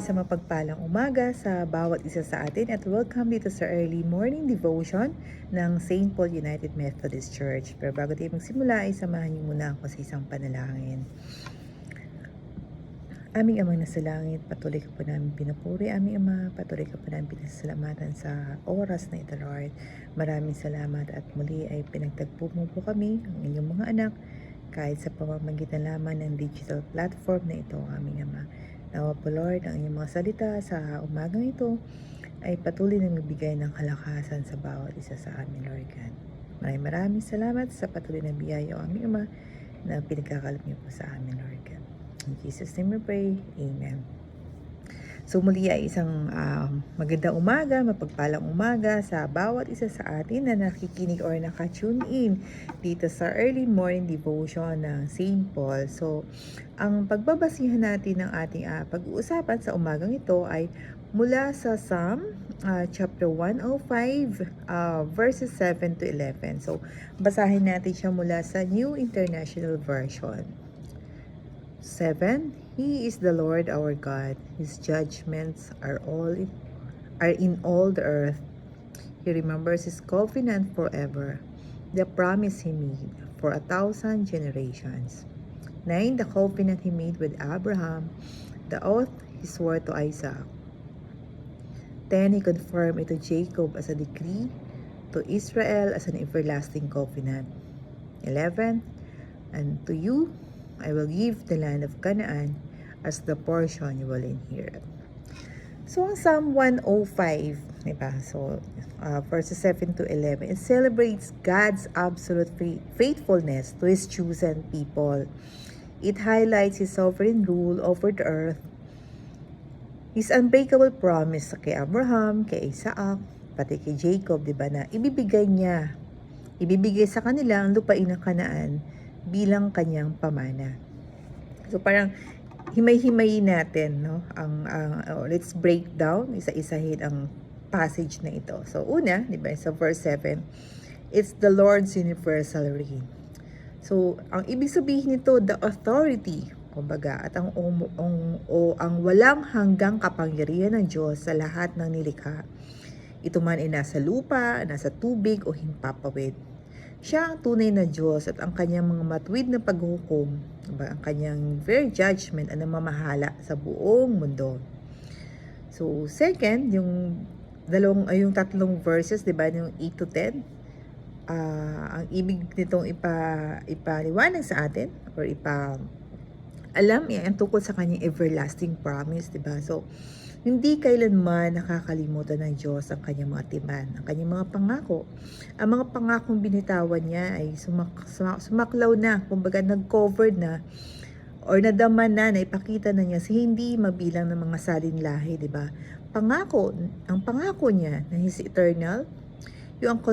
isang mapagpalang umaga sa bawat isa sa atin at welcome dito sa early morning devotion ng St. Paul United Methodist Church. Pero bago tayo magsimula ay samahan niyo muna ako sa isang panalangin. Aming Amang nasa langit, patuloy ka po namin pinupuri. Aming Ama, patuloy ka po namin pinasalamatan sa oras na ito, Lord. Maraming salamat at muli ay pinagtagpo mo po kami, ang inyong mga anak, kahit sa pamamagitan lamang ng digital platform na ito, aming Ama. Nawa po, Lord, ang inyong mga salita sa umagang ito ay patuloy na magbigay ng kalakasan sa bawat isa sa amin, Lord God. Maraming salamat sa patuloy na biyaya o aming Ama na pinagkakalap niyo po sa amin, Lord God. In Jesus' name we pray. Amen. So muli ay isang magandang umaga, mapagpalang umaga sa bawat isa sa atin na nakikinig or naka-tune in dito sa early morning devotion ng St. Paul. So ang pagbabasihan natin ng ating pag-uusapan sa umagang ito ay mula sa Psalm chapter 105 verses 7 to 11. So basahin natin siya mula sa New International Version. 7. He is the Lord our God. His judgments are in all the earth. He remembers his covenant forever, the promise he made for 1,000 generations. 9. The covenant he made with Abraham, the oath he swore to Isaac. 10. He confirmed it to Jacob as a decree, to Israel as an everlasting covenant. 11. And to you I will give the land of Canaan as the portion you will inherit. So, ang Psalm 105, diba? So, verses 7 to 11, it celebrates God's absolute faithfulness to His chosen people. It highlights His sovereign rule over the earth, His unbreakable promise kay Abraham, kay Isaac, pati kay Jacob, diba, na ibibigay sa kanila ang lupain ng Canaan bilang kanyang pamana. So parang himay-himayin natin, no? Let's break down, isa-isahin ang passage na ito. So una, di ba, sa verse 7, it's the Lord's universal reign. So ang ibig sabihin nito, the authority, kumbaga, at ang walang hanggang kapangyarihan ng Diyos sa lahat ng nilikha. Ito man ay nasa lupa, nasa tubig o himpapawid. Siya ang tunay na Diyos at ang kanyang mga matuwid na paghukom, ang kanyang very judgment ang namamahala sa buong mundo. So, second, yung tatlong verses, di ba, yung 8 to 10, ang ibig nitong ipaliwanag sa atin or alam yan tungkol sa kanyang everlasting promise, di ba? So, hindi kailanman nakakalimutan ng Diyos ang kanyang mga tipan, ang kanyang mga pangako. Ang mga pangakong binitawan niya ay sumaklaw na, kumbaga nag-covered na, or nadama na, ipakita na niya sa hindi mabilang ng mga salinlahi, di ba? Ang pangako niya na His eternal, yung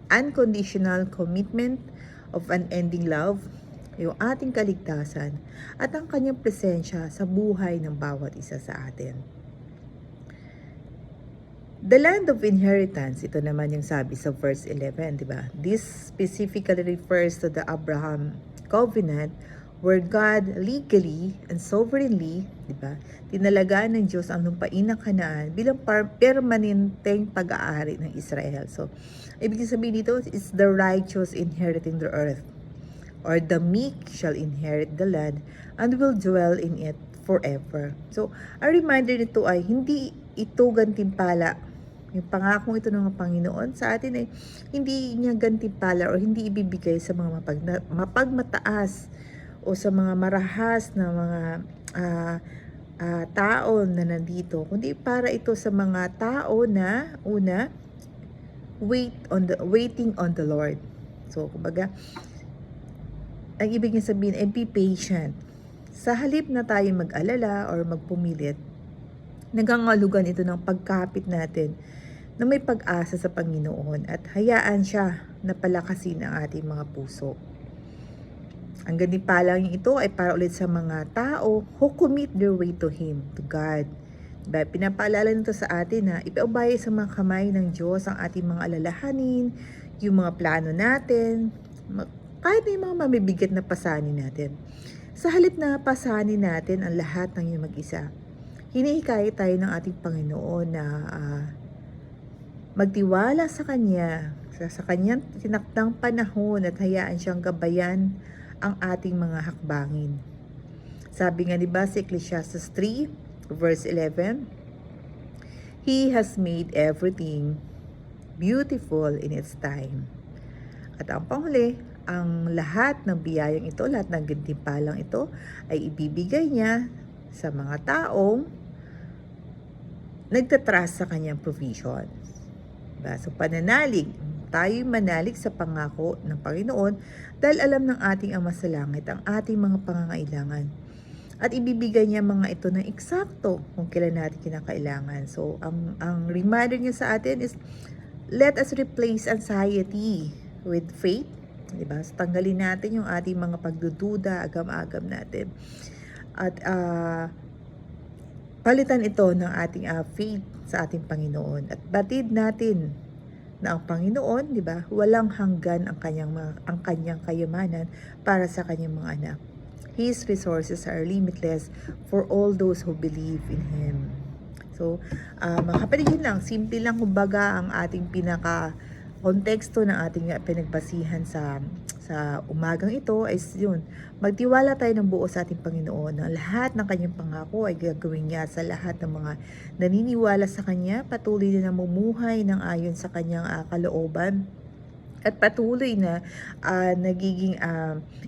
unconditional commitment of unending love, yung ating kaligtasan, at ang kanyang presensya sa buhay ng bawat isa sa atin. The land of inheritance, ito naman yung sabi sa verse 11, di ba? This specifically refers to the Abraham covenant where God legally and sovereignly, di ba, tinalagaan ng Diyos ang lupain ng Canaan bilang permanenteng pag-aari ng Israel. So, ibig sabihin dito, it's the righteous inheriting the earth, or the meek shall inherit the land and will dwell in it forever. So, a reminder nito ay hindi ito gantimpala. Yung pangakong ito ng Panginoon sa atin ay hindi niya gantimpala o hindi ibibigay sa mga mapagmataas o sa mga marahas na mga tao na nandito, kundi para ito sa mga tao na una, waiting on the Lord. So, kumbaga, ang ibig niya sabihin ay be patient. Sa halip na tayo mag-alala or magpumilit, nagangalugan ito ng pagkapit natin na may pag-asa sa Panginoon at hayaan siya na palakasin ang ating mga puso. Ang gantimpalang ito ay para ulit sa mga tao who commit their way to Him, to God. Diba? Pinapaalala nito sa atin na ipaubaya sa mga kamay ng Diyos ang ating mga alalahanin, yung mga plano natin, kahit yung mga mabibigat na pasanin natin. Sa halip na pasanin natin ang lahat ng iyong mag-isa, hinihikayat tayo ng ating Panginoon na magtiwala sa Kanya, sa Kanyang tinakdang panahon at hayaan siyang gabayan ang ating mga hakbangin. Sabi nga diba sa Ecclesiastes 3 verse 11, He has made everything beautiful in its time. At ang panghuli, ang lahat ng biyayang ito, lahat ng gantimpalang ito ay ibibigay niya sa mga taong nagtatrust sa kanyang provision. Diba? So pananalig, tayo'y manalig sa pangako ng Panginoon dahil alam ng ating Ama sa Langit ang ating mga pangangailangan. At ibibigay niya mga ito ng eksakto kung kailan natin kinakailangan. So ang reminder niya sa atin is, let us replace anxiety with faith. Diba? So, tanggalin natin yung ating mga pagdududa, agam-agam natin. At palitan ito ng ating faith sa ating Panginoon. At batid natin na ang Panginoon, di ba, walang hanggan ang kanyang kayamanan para sa kanyang mga anak. His resources are limitless for all those who believe in Him. So, mga kapatid, yun lang. Simple lang, kumbaga, ang ating konteksto ng ating pinagbasihan sa umagang ito ay yun. Magtiwala tayo ng buo sa ating Panginoon na lahat ng kanyang pangako ay gagawin niya sa lahat ng mga naniniwala sa kanya. Patuloy na namumuhay ng ayon sa kanyang kalooban. At patuloy na nagiging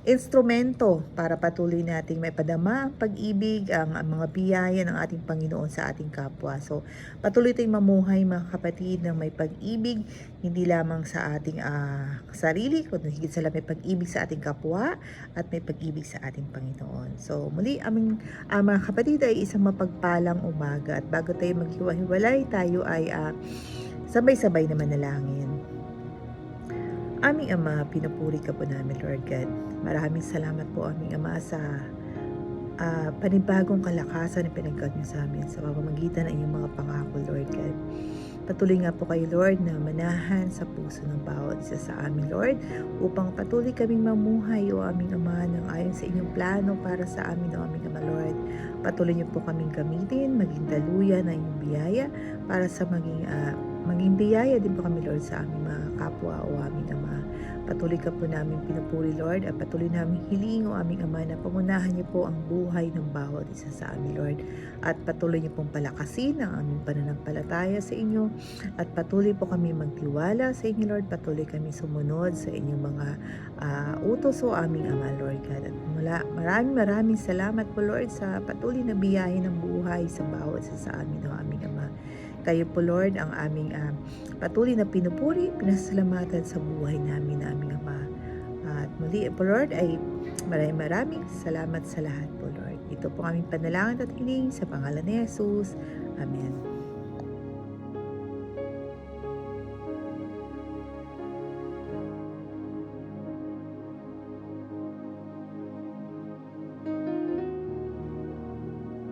instrumento para patuloy nating may padama ang pag-ibig, ang mga biyaya ng ating Panginoon sa ating kapwa. So, patuloy tayong mamuhay mga kapatid ng may pag-ibig, hindi lamang sa ating sarili, kundi higit sa lahat may pag-ibig sa ating kapwa at may pag-ibig sa ating Panginoon. So, muli aming mga kapatid ay isang mapagpalang umaga at bago tayo maghiwa-hiwalay, tayo ay sabay-sabay na manalangin. Aming Ama, pinupuri ka po namin, Lord God. Maraming salamat po, aming Ama, sa panibagong kalakasan na pinagkat niyo sa amin sa pamamagitan ng inyong mga pangako, Lord God. Patuloy nga po kayo, Lord, na manahan sa puso ng bawat isa sa amin, Lord, upang patuloy kaming mamuhay, O aming Ama, ng ayon sa inyong plano para sa amin, O aming Ama, Lord. Patuloy niyo po kaming gamitin, maging daluyan ng inyong biyaya para sa maging biyaya din po kami, Lord, sa aming mga kapwa, O aming Ama. Patuloy ka po namin pinupuri, Lord, at patuloy namin hiling, O aming Ama, na pangunahan niyo po ang buhay ng bawat isa sa amin, Lord. At patuloy niyo pong palakasin ang aming pananampalataya sa inyo. At patuloy po kami magtiwala sa inyo, Lord. Patuloy kami sumunod sa inyong mga utos, O aming Ama, Lord God. At maraming salamat po, Lord, sa patuloy na biyahe ng buhay sa bawat isa sa amin, O aming Ama. Kayo po, Lord, ang aming patuloy na pinupuri, pinasalamatan sa buhay namin, aming Ama. At muli po, Lord, ay maraming salamat sa lahat po, Lord. Ito po aming panalangin at hiling sa pangalan ni Jesus. Amen.